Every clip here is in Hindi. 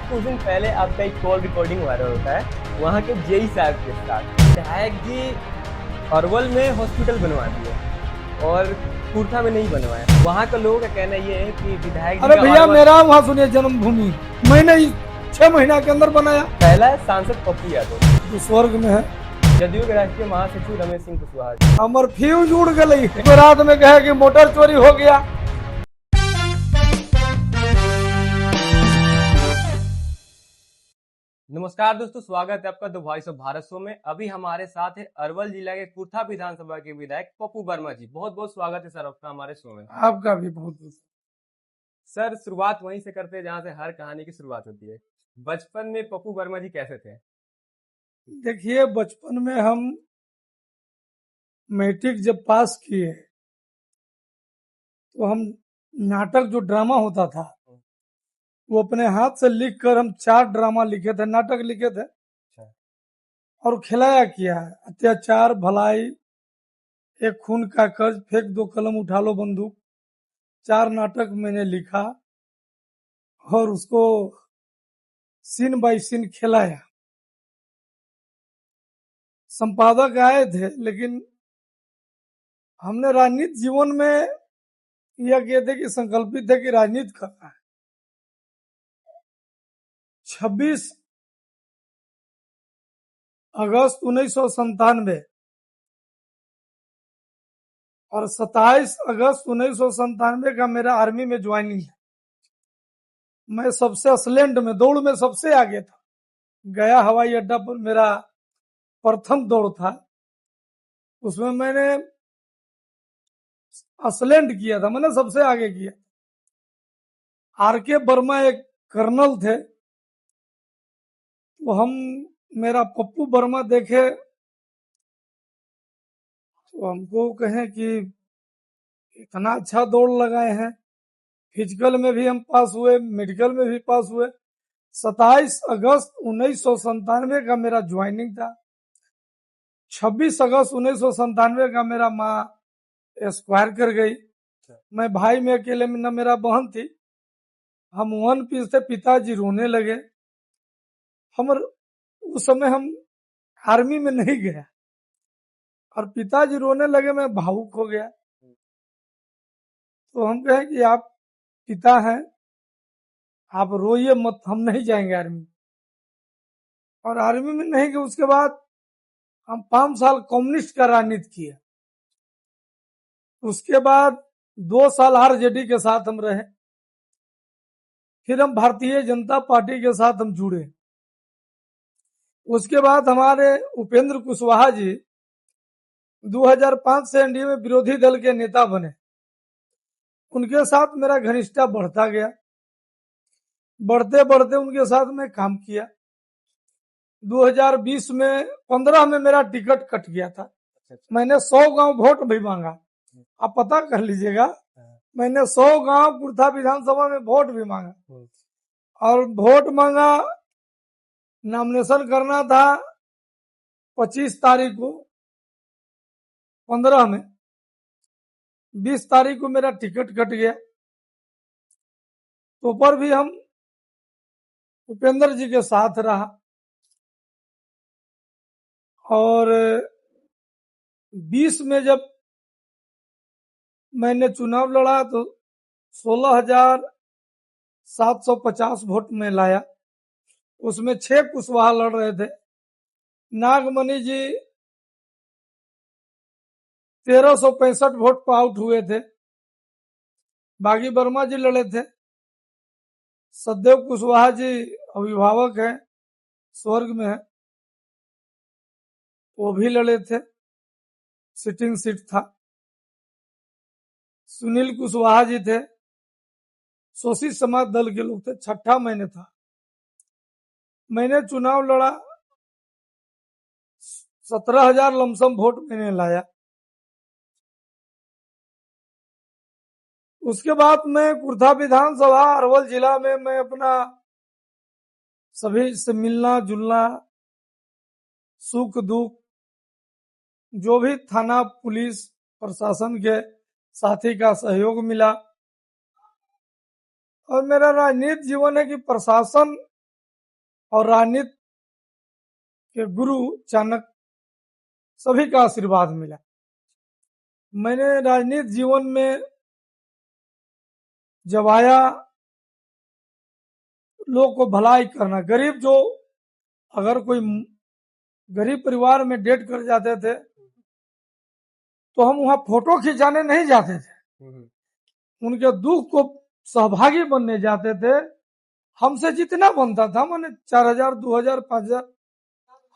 कुछ दिन पहले आपका एक कॉल रिकॉर्डिंग वायरल होता है वहाँ के जेई साहब के साथ। विधायक जी अरवल में हॉस्पिटल बनवा दिए और कुर्था में नहीं बनवाया। वहाँ के लोगों का कहना ये है कि विधायक जी अरे भैया अरवल मेरा वहाँ सुनिए जन्मभूमि मैंने 6 महीना के अंदर बनाया। पहला है सांसद पप्पू यादव, जो स्वर्ग में है जदयू के राष्ट्रीय महासचिव रमेश सिंह कुशवाहा जी। हमर फ्यूज उड़ गई। रात में कहे कि मोटर चोरी हो गया। नमस्कार दोस्तों, स्वागत है आपका the voice of Bharat show में। अभी हमारे साथ है अरवल जिला के कुर्था विधानसभा के विधायक पप्पू वर्मा जी। बहुत बहुत स्वागत है सर आपका हमारे शो में। आपका भी बहुत बहुत। सर शुरुआत वहीं से करते हैं जहां से हर कहानी की शुरुआत होती है। बचपन में पप्पू वर्मा जी कैसे थे? देखिए बचपन में हम मैट्रिक जब पास किए तो हम नाटक जो ड्रामा होता था वो अपने हाथ से लिख कर हम 4 ड्रामा लिखे थे, नाटक लिखे थे और खिलाया किया है। अत्याचार, भलाई, एक खून का कर्ज, फेंक दो कलम उठा लो बंदूक, 4 नाटक मैंने लिखा और उसको सीन बाय सीन खिलाया। संपादक आए थे लेकिन हमने राजनीति जीवन में यह किए थे कि संकल्पित है कि राजनीति करना है। 26 अगस्त 1997 और 27 अगस्त 1997 का मेरा आर्मी में ज्वाइनिंग है। मैं सबसे असलेंड में दौड़ में सबसे आगे था। गया हवाई अड्डा पर मेरा प्रथम दौड़ था, उसमें मैंने असलेंड किया था, मैंने सबसे आगे किया। आर.के. वर्मा एक कर्नल थे, तो हम मेरा पप्पू वर्मा देखे तो हमको कहें कि इतना अच्छा दौड़ लगाए हैं। फिजिकल में भी हम पास हुए, मेडिकल में भी पास हुए। 27 अगस्त 1997 का मेरा ज्वाइनिंग था। 26 अगस्त 1997 का मेरा माँ एक्सपायर कर गई। मैं भाई में अकेले में, न मेरा बहन थी। हम 1 पीस थे, पिताजी रोने लगे। उस समय हम आर्मी में नहीं गया और पिताजी रोने लगे, मैं भावुक हो गया। तो हम कहे कि आप पिता हैं, आप रोइए मत, हम नहीं जाएंगे आर्मी। और आर्मी में नहीं गए। उसके बाद हम 5 साल कम्युनिस्ट का राजनीति किए। उसके बाद 2 साल आरजेडी के साथ हम रहे। फिर हम भारतीय जनता पार्टी के साथ हम जुड़े। उसके बाद हमारे उपेंद्र कुशवाहा जी 2005 से एनडीए में विरोधी दल के नेता बने। उनके साथ मेरा घनिष्ठता बढ़ता गया। बढ़ते बढ़ते उनके साथ मैं काम किया। 2020 में 15 में मेरा टिकट कट गया था। मैंने 100 गांव वोट भी मांगा, आप पता कर लीजिएगा। मैंने 100 गांव कुर्था विधानसभा में वोट भी मांगा और वोट मांगा। नॉमिनेशन करना था 25 तारीख को, 15 में 20 तारीख को मेरा टिकट कट गया। तो पर भी हम उपेंद्र जी के साथ रहा और 20 में जब मैंने चुनाव लड़ा तो 16,750 वोट में लाया। उसमें 6 कुशवाहा लड़ रहे थे। नागमणि जी 1365 वोट पर आउट हुए थे। बागी वर्मा जी लड़े थे। सदैव कुशवाहा जी अभिभावक हैं, स्वर्ग में है, वो भी लड़े थे, सिटिंग सीट था। सुनील कुशवाहा जी थे, शोषित समाज दल के लोग थे। 6ठा मैंने था। मैंने चुनाव लड़ा, 17,000 लमसम वोट मैंने लाया। उसके बाद मैं कुर्था विधानसभा अरवल जिला में मैं अपना सभी से मिलना जुलना, सुख दुख, जो भी थाना पुलिस प्रशासन के साथी का सहयोग मिला। और मेरा राजनीतिक जीवन है कि प्रशासन और राजनीति के गुरु चाणक्य सभी का आशीर्वाद मिला। मैंने राजनीति जीवन में जब आया, लोग को भलाई करना, गरीब जो अगर कोई गरीब परिवार में डेट कर जाते थे तो हम वहां फोटो खिंचाने नहीं जाते थे, उनके दुख को सहभागी बनने जाते थे। हमसे जितना बनता था, मैंने 4,000, 2,000, 5,000,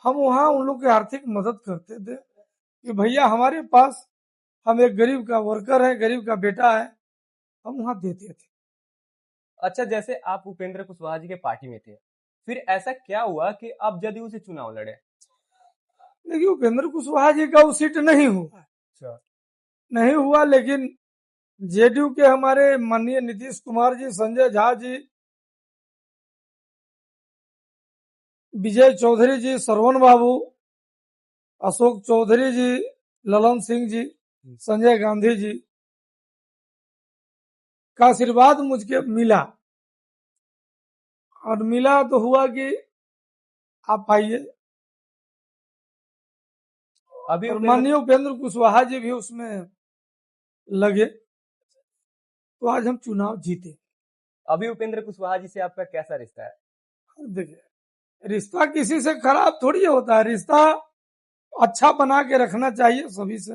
हम वहां उन लोग की आर्थिक मदद करते थे कि भैया हमारे पास, हम एक गरीब का वर्कर है, गरीब का बेटा है, हम वहां देते थे। अच्छा, जैसे आप उपेंद्र कुशवाहा जी के पार्टी में थे, फिर ऐसा क्या हुआ कि आप जदयू से चुनाव लड़े? देखिए, उपेंद्र कुशवाहा जी का वो सीट नहीं हुआ। अच्छा। नहीं हुआ, लेकिन जेडीयू के हमारे माननीय नीतीश कुमार जी, संजय झा जी, विजय चौधरी जी, श्रवण बाबू, अशोक चौधरी जी, ललन सिंह जी, संजय गांधी जी का आशीर्वाद मुझे मिला। और मिला तो हुआ कि आप आइए, अभी और माननीय उपेंद्र कुशवाहा जी भी उसमें लगे, तो आज हम चुनाव जीते। अभी उपेंद्र कुशवाहा जी से आपका कैसा रिश्ता है? देखिए, रिश्ता किसी से खराब थोड़ी होता है, रिश्ता अच्छा बना के रखना चाहिए सभी से।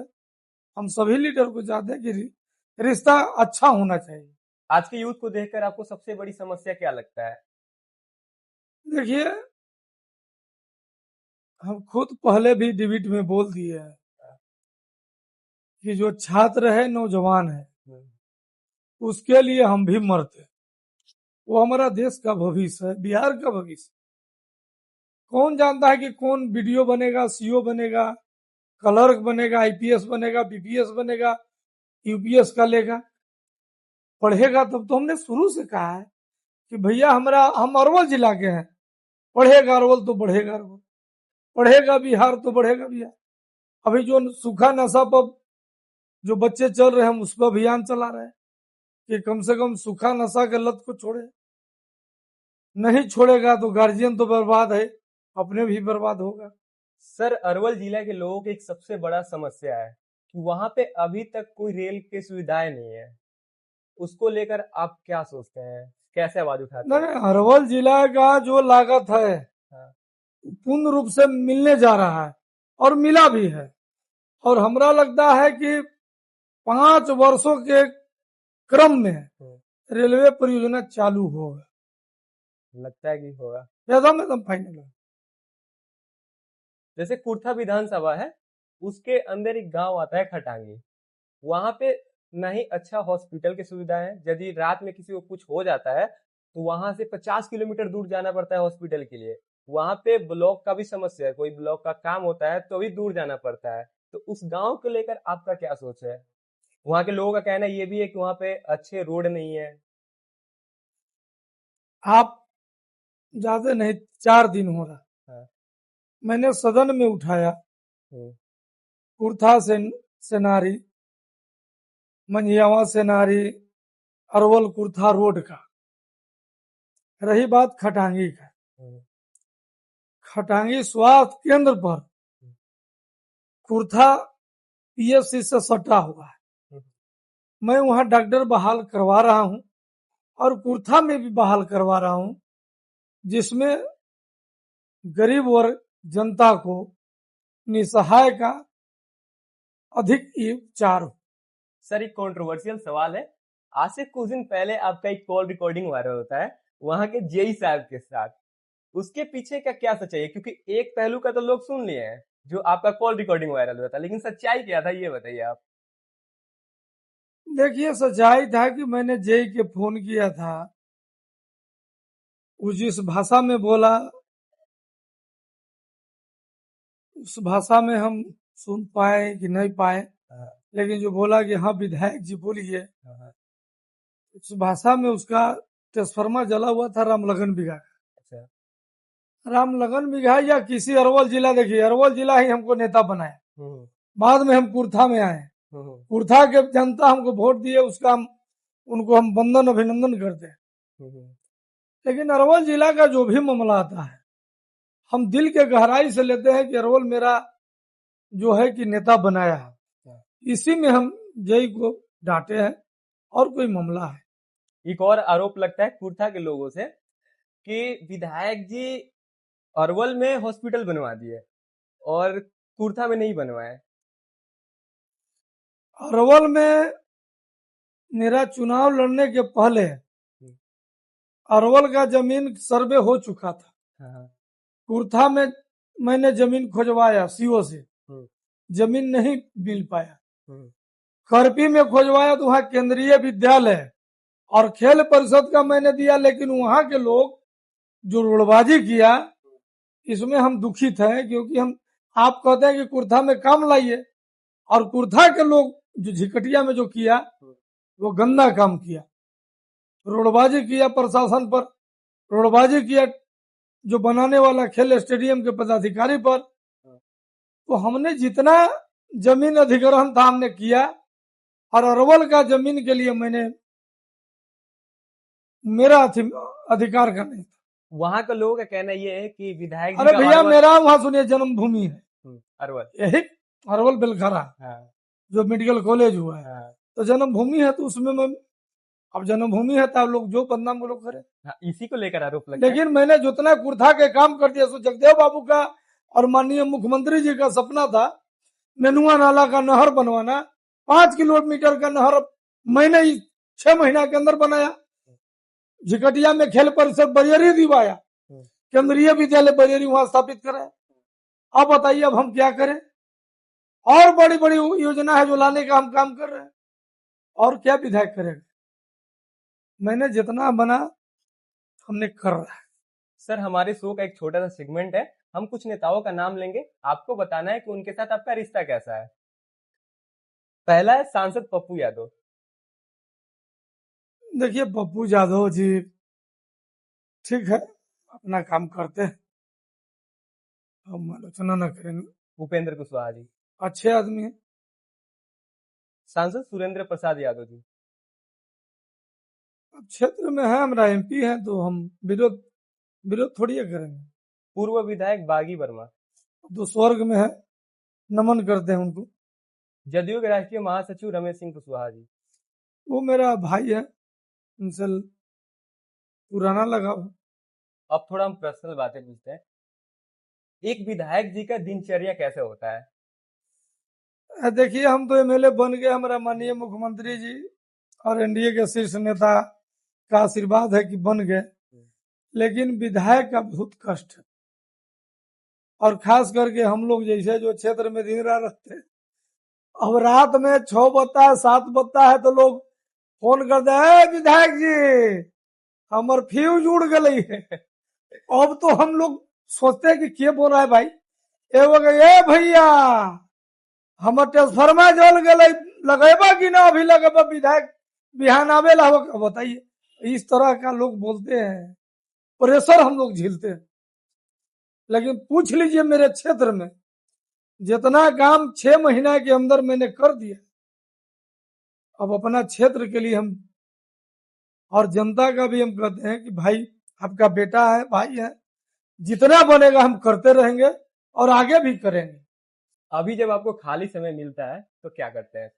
हम सभी लीडर को चाहते हैं कि रिश्ता अच्छा होना चाहिए। आज के यूथ को देखकर आपको सबसे बड़ी समस्या क्या लगता है? देखिए, हम खुद पहले भी डिबेट में बोल दिए हैं कि जो छात्र है, नौजवान है, उसके लिए हम भी मरते। वो हमारा देश का भविष्य है, बिहार का भविष्य। कौन जानता है कि कौन बीडीओ बनेगा, सीओ बनेगा, क्लर्क बनेगा, आईपीएस बनेगा, बीपीएस बनेगा, यूपीएस का लेगा। पढ़ेगा तब तो। हमने शुरू से कहा है कि भैया हम अरवल जिला के हैं, पढ़ेगा अरवल तो बढ़ेगा अरवल, पढ़ेगा बिहार तो बढ़ेगा बिहार। अभी जो सूखा नशा पर जो बच्चे चल रहे हैं, हम उस पर अभियान चला रहे हैं कि कम से कम सूखा नशा के लत को छोड़े। नहीं छोड़ेगा तो गार्जियन तो बर्बाद है, अपने भी बर्बाद होगा। सर, अरवल जिला के लोगों की एक सबसे बड़ा समस्या है कि वहां पे अभी तक कोई रेल की सुविधाएं नहीं है। उसको लेकर आप क्या सोचते हैं, कैसे आवाज उठाते हैं? नहीं, अरवल जिला का जो लागत है पूर्ण रूप से मिलने जा रहा है और मिला भी है। और हमरा लगता है कि 5 वर्षों के क्रम में रेलवे परियोजना चालू होगा। लगता है कि होगा, एकदम फाइनल है। जैसे कुर्था विधानसभा है, उसके अंदर एक गांव आता है खटांगी। वहां पे ना ही अच्छा हॉस्पिटल की सुविधा है, यदि रात में किसी को कुछ हो जाता है तो वहां से 50 किलोमीटर दूर जाना पड़ता है हॉस्पिटल के लिए। वहां पे ब्लॉक का भी समस्या है, कोई ब्लॉक का काम होता है तो भी दूर जाना पड़ता है। तो उस गांव को लेकर आपका क्या सोच है? वहां के लोगों का कहना ये भी है कि वहां पे अच्छे रोड नहीं है। आप ज्यादा नहीं, 4 दिन हो रहा, मैंने सदन में उठाया कुर्था सेनारी, मंझियावा सेनारी, अरवल कुर्था रोड का। रही बात खटांगी का, खटांगी स्वास्थ्य केंद्र पर कुर्था पीएससी से सटा हुआ है। मैं वहां डॉक्टर बहाल करवा रहा हूं और कुर्था में भी बहाल करवा रहा हूं, जिसमें गरीब वर्ग जनता को निसहाय का अधिक उपचार हो। सर, एक कंट्रोवर्शियल सवाल है। आज से कुछ दिन पहले आपका एक कॉल रिकॉर्डिंग वायरल होता है वहां के जेई साहब के साथ। उसके पीछे का क्या सच्चाई है? क्योंकि एक पहलू का तो लोग सुन लिए हैं, जो आपका कॉल रिकॉर्डिंग वायरल हुआ था, लेकिन सच्चाई क्या था ये बताइए आप। देखिए, सच्चाई था कि मैंने जेई के फोन किया था, वो जिस भाषा में बोला उस भाषा में हम सुन पाए कि नहीं पाए, लेकिन जो बोला कि हाँ विधायक जी बोलिए, उस भाषा में उसका ट्रांसफार्मर जला हुआ था रामलगन बिघा का। रामलगन बिघा या किसी अरवल जिला, देखिए अरवल जिला ही हमको नेता बनाया, बाद में हम कुर्था में आए। कुर्था के जनता हमको वोट दिए, उसका उनको हम वंदन अभिनंदन करते हैं। लेकिन अरवल जिला का जो भी मामला आता है हम दिल के गहराई से लेते हैं कि अरवल मेरा जो है कि नेता बनाया है, इसी में हम जय को डांटे हैं और कोई मामला है। एक और आरोप लगता है कुर्था के लोगों से कि विधायक जी अरवल में हॉस्पिटल बनवा दिए और कुर्था में नहीं बनवाए। अरवल में मेरा चुनाव लड़ने के पहले अरवल का जमीन सर्वे हो चुका था। हाँ। कुर्था में मैंने जमीन खोजवाया सीओ से, जमीन नहीं मिल पाया। करपी में खोजवाया तो वहाँ केंद्रीय विद्यालय और खेल परिषद का मैंने दिया, लेकिन वहाँ के लोग जो रोडबाजी किया इसमें हम दुखित हैं, क्योंकि हम आप कहते हैं कि कुर्था में काम लाइए और कुर्था के लोग जो झिकटिया में जो किया वो गंदा काम किया, रोडबाजी किया प्रशासन पर, रोडबाजी किया जो बनाने वाला खेल स्टेडियम के पदाधिकारी पर। तो हमने जितना जमीन अधिग्रहण था हमने किया और अरवल का जमीन के लिए मैंने मेरा अधिकार का नहीं था। वहाँ के लोगों का कहना ये है कि विधायक जी अरे का भैया अरवल- मेरा वहाँ सुनिए जन्मभूमि है अरवल, यही अरवल बेलखरा जो मेडिकल कॉलेज हुआ है, तो जन्मभूमि है, तो उसमें मैं अब जन्मभूमि है तो आप लोग जो बदनाम लोग करें। इसी को लेकर आरोप लगता है। लेकिन मैंने जितना कुर्था के काम कर दिया, सो जगदेव बाबू का और माननीय मुख्यमंत्री जी का सपना था नेनुआ नाला का नहर बनवाना, 5 किलोमीटर का नहर मैंने 6 महीना के अंदर बनाया। झिकटिया में खेल परिषद बरियरी दिवाया, केंद्रीय विद्यालय बरियरी वहां स्थापित कराया। अब बताइए अब हम क्या करें? और बड़ी बड़ी योजना है जो लाने का हम काम कर रहे हैं, और क्या विधायक करेगा? मैंने जितना बना हमने कर रहा है। सर हमारे शो का एक छोटा सा सेगमेंट है, हम कुछ नेताओं का नाम लेंगे, आपको बताना है कि उनके साथ आपका रिश्ता कैसा है। पहला है सांसद पप्पू यादव। देखिए पप्पू यादव जी ठीक है, अपना काम करते हैं, हम आलोचना न करेंगे। भूपेंद्र कुशवाहा जी। अच्छे आदमी है। सांसद सुरेंद्र प्रसाद यादव जी। क्षेत्र में है, हमारा एमपी है, तो हम विरोध थोड़ी करेंगे। पूर्व विधायक बागी वर्मा। तो स्वर्ग में है, नमन करते हैं उनको। जदयू के राष्ट्रीय महासचिव रमेश सिंह कुशवाहा जी। वो मेरा भाई है, उनसे पुराना लगाव। अब थोड़ा हम पर्सनल बातें पूछते हैं। एक विधायक जी का दिनचर्या कैसे होता है? देखिए हम तो एमएलए बन गए, हमारा माननीय मुख्यमंत्री जी और एनडीए के शीर्ष नेता का आशीर्वाद है कि बन गए, लेकिन विधायक का बहुत कष्ट है। और खास करके हम लोग जैसे जो क्षेत्र में दिन रात रहते हैं, अब रात में 6 बजता है 7 बजता है तो लोग फोन करते हैं, विधायक जी हमार फ्यूज उड़ गई है। अब तो हम लोग सोचते हैं कि क्या बोल रहा है भाई, ए भैया हमर ट्रांसफार्मर जल गई, लगेबा कि ना अभी लगेबा, विधायक बिहान आवेला हो। बताइए, इस तरह का लोग बोलते हैं, प्रेशर हम लोग झेलते हैं। लेकिन पूछ लीजिए मेरे क्षेत्र में जितना काम 6 महीना के अंदर मैंने कर दिया, अब अपना क्षेत्र के लिए हम और जनता का भी हम कहते हैं कि भाई आपका बेटा है, भाई है, जितना बनेगा हम करते रहेंगे और आगे भी करेंगे। अभी जब आपको खाली समय मिलता है तो क्या करते हैं?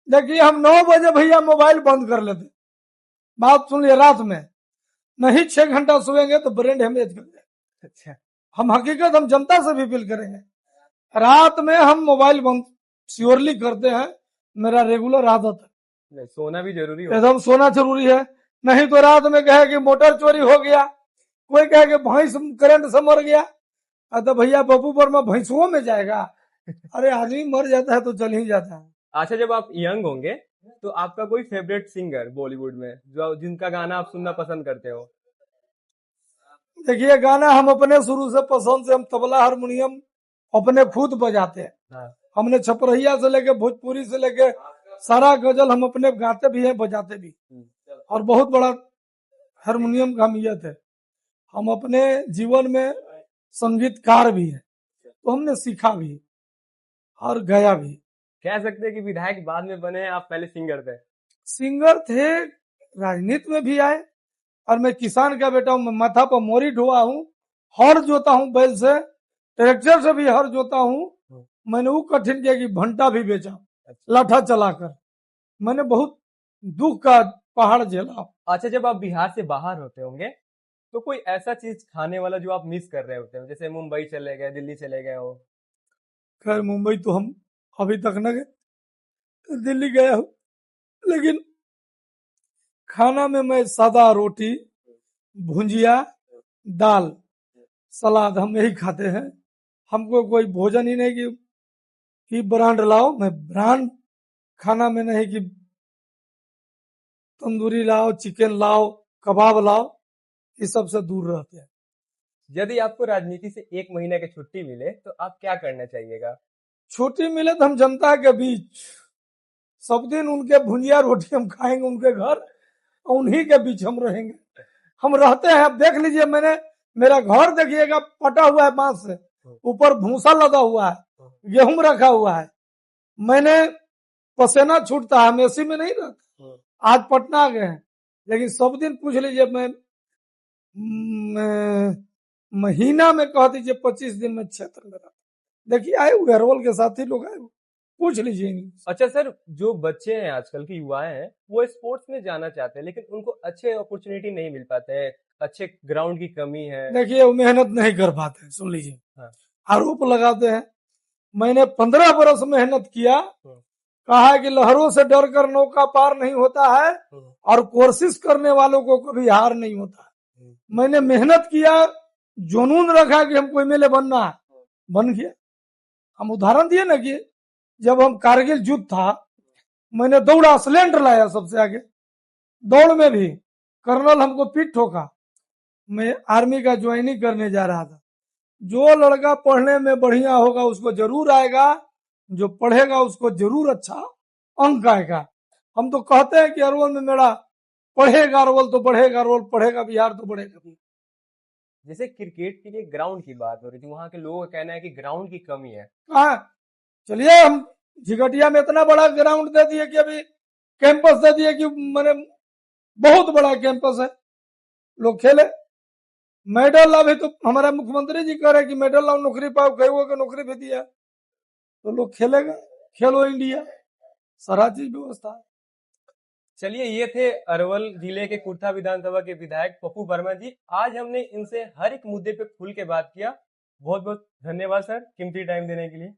देखिए हम 9 बजे भैया मोबाइल बंद कर लेते, बात सुन लिया, रात में नहीं 6 घंटा सोएंगे तो ब्रेन हेमरेज कर जाए। अच्छा, हम हकीकत हम जनता से भी अपील करेंगे, रात में हम मोबाइल बंद श्योरली करते हैं, मेरा रेगुलर आदत है। सोना भी जरूरी है, एकदम सोना जरूरी है, नहीं तो रात में कहे कि मोटर चोरी हो गया, कोई कहे कि भैंस करंट से मर गया, तो भैया पप्पू वर्मा भैंसुओं में जाएगा। अरे आदमी मर जाता है तो चल ही जाता है। अच्छा, जब आप यंग होंगे तो आपका कोई फेवरेट सिंगर बॉलीवुड में जो जिनका गाना आप सुनना पसंद करते हो? देखिए गाना हम अपने शुरू से पसंद से हम तबला हारमोनियम अपने खुद बजाते हैं। हमने छपरहिया से लेके भोजपुरी से लेके सारा गजल हम अपने गाते भी हैं, बजाते भी, और बहुत बड़ा हारमोनियम का अहमियत है। हम अपने जीवन में संगीतकार भी है, तो हमने सीखा भी और गाया भी। कह सकते हैं कि विधायक बाद में बने, आप पहले सिंगर थे? सिंगर थे, राजनीति में भी आए, और मैं किसान का बेटा हूँ, मैं माथा पर मोरी ढोआ हूँ, हर जोता हूँ बैल से, ट्रैक्टर से भी हर जोता हूँ। मैंने वो कठिन किया कि भंटा भी बेचा, लाठा चलाकर। मैंने बहुत दुख का पहाड़ झेला। अच्छा, जब आप बिहार से बाहर होते होंगे तो कोई ऐसा चीज खाने वाला जो आप मिस कर रहे होते हो, जैसे मुंबई चले गए, दिल्ली चले गए हो? खैर मुंबई तो हम अभी तक न गए, दिल्ली गया हूँ, लेकिन खाना में मैं सादा रोटी, भुंजिया, दाल, सलाद, हम यही खाते हैं। हमको कोई भोजन ही नहीं कि ब्रांड लाओ। मैं ब्रांड खाना में नहीं कि तंदूरी लाओ, चिकन लाओ, कबाब लाओ, इस सब से दूर रहते हैं। यदि आपको राजनीति से 1 महीने की छुट्टी मिले तो आप क्या करना चाहिएगा? छुट्टी मिले तो हम जनता के बीच सब दिन उनके भुंजिया रोटी हम खाएंगे, उनके घर, उन्हीं के बीच हम रहेंगे। हम रहते हैं, अब देख लीजिए, मेरा घर देखिएगा, पटा हुआ है बांस से, ऊपर भूसा लगा हुआ है, गेहूं रखा हुआ है। मैंने पसीना छूटता है, हम एसी में नहीं रहते। आज पटना आ गए हैं, लेकिन सब दिन पूछ लीजिए, मैं महीना में कह दीजिए 25 दिन में क्षेत्र में रहता। देखिए आए हुए अरवल के साथी लोग आए हुए, पूछ लीजिए। अच्छा सर, जो बच्चे हैं आजकल के युवाएं हैं, वो स्पोर्ट्स में जाना चाहते हैं लेकिन उनको अच्छे अपॉर्चुनिटी नहीं मिल पाते हैं, अच्छे ग्राउंड की कमी है। देखिए वो मेहनत नहीं कर पाते, सुन लीजिए। हाँ। आरोप लगाते हैं। मैंने 15 बरस मेहनत किया, कहा है कि लहरों से डर कर नौका पार नहीं होता है और कोशिश करने वालों को कभी हार नहीं होता। मैंने मेहनत किया, जुनून रखा कि हमको एमएलए बनना है, बन गया। हम उदाहरण दिए ना कि जब हम कारगिल युद्ध था, मैंने दौड़ा, सिलेंडर लाया सबसे आगे, दौड़ में भी कर्नल हमको पीठ ठोका। मैं आर्मी का ज्वाइनिंग करने जा रहा था। जो लड़का पढ़ने में बढ़िया होगा उसको जरूर आएगा, जो पढ़ेगा उसको जरूर अच्छा अंक आएगा। हम तो कहते हैं कि अरवल में मेरा पढ़ेगा अरवल तो बढ़ेगा, अरवल पढ़ेगा बिहार तो बढ़ेगा। जैसे क्रिकेट के लिए ग्राउंड की बात हो रही थी, वहां के लोगों का कहना है कि ग्राउंड की कमी है। हाँ, चलिए हम झिगटिया में इतना बड़ा ग्राउंड दे दिए कि अभी कैंपस दे दिए कि मैंने बहुत बड़ा कैंपस है, लोग खेले। मेडल अभी तो हमारा मुख्यमंत्री जी कह रहे हैं कि मेडल लाओ, नौकरी पाओ, कई को नौकरी भी दिया तो लोग खेलेगा। खेलो इंडिया, सारा चीज व्यवस्था है। चलिए, ये थे अरवल जिले के कुर्था विधानसभा के विधायक पप्पू वर्मा जी। आज हमने इनसे हर एक मुद्दे पे खुल के बात किया। बहुत बहुत धन्यवाद सर, कीमती टाइम देने के लिए।